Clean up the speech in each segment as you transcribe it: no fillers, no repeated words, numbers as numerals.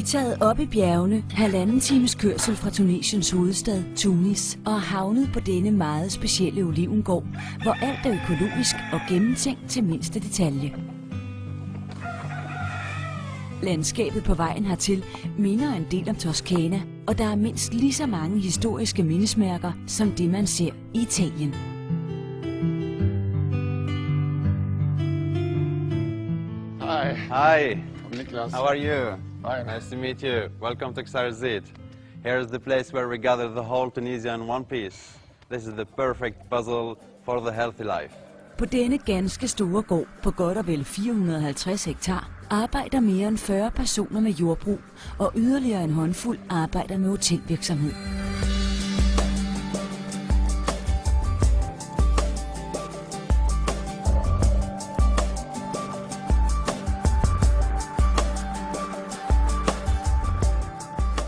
Vi er taget op i bjergene, 1,5 times kørsel fra Tunisiens hovedstad, Tunis, og er havnet på denne meget specielle olivengård, hvor alt er økologisk og gennemtænkt til mindste detalje. Landskabet på vejen hertil minder en del om Toscana, og der er mindst lige så mange historiske mindesmærker, som det man ser i Italien. Hi. Hi. Niklas. How are you? Hi. Nice to meet you. Welcome to Xarzit. Here is the place where we gather the whole Tunisia in one piece. This is the perfect puzzle for the healthy life. På denne ganske store gård på godt og vel 450 hektar arbejder mere end 40 personer med jordbrug, og yderligere en håndfuld arbejder med hotelvirksomhed.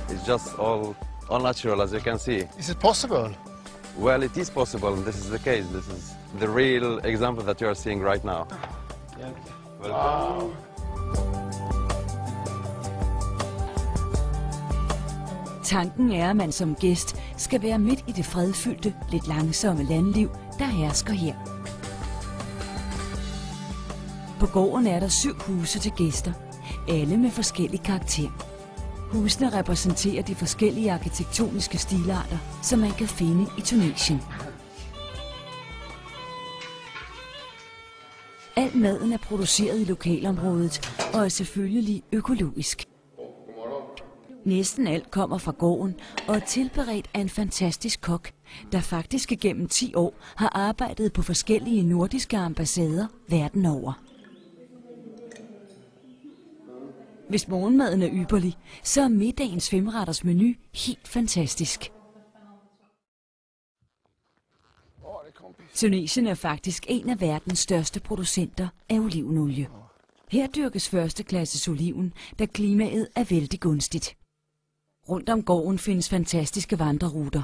It's just all natural, as you can see. Is it possible? Well, it is possible, and this is the case. This is the real example that you are seeing right now. Yeah. Welcome. Wow. Tanken er, at man som gæst skal være midt i det fredfyldte, lidt langsomme landliv, der hersker her. På gården er der 7 huse til gæster, alle med forskellig karakter. Husene repræsenterer de forskellige arkitektoniske stilarter, som man kan finde i Tunesien. Al maden er produceret i lokalområdet og er selvfølgelig økologisk. Næsten alt kommer fra gården og er tilberedt af en fantastisk kok, der faktisk igennem 10 år har arbejdet på forskellige nordiske ambassader verden over. Hvis morgenmaden er ypperlig, så er middagens 5-retters menu helt fantastisk. Tunesien er faktisk en af verdens største producenter af olivenolie. Her dyrkes førsteklasses oliven, da klimaet er vældig gunstigt. Rundt om gården findes fantastiske vandreruter.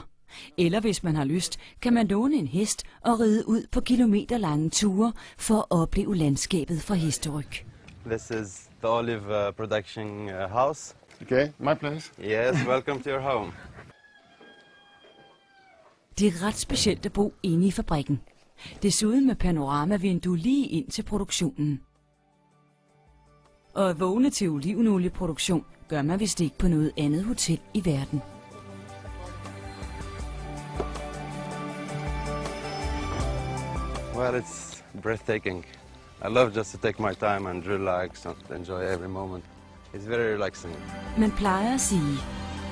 Eller hvis man har lyst, kan man låne en hest og ride ud på kilometerlange ture for at opleve landskabet fra hesteryg. This is the olive production house. Okay, my place. Yes, welcome to your home. Det er ret specielt at bo inde i fabrikken. Desuden med panoramavindue lige ind til produktionen. Og at vågne til olivenolieproduktion gør man vist ikke på noget andet hotel i verden. Well, it's breathtaking. I love just to take my time and relax and enjoy every moment. It's very relaxing. Man plejer at sige,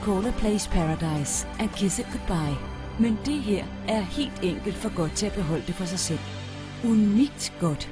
call a place paradise and kiss it goodbye. Men det her er helt enkelt for godt til at beholde det for sig selv. Unikt godt.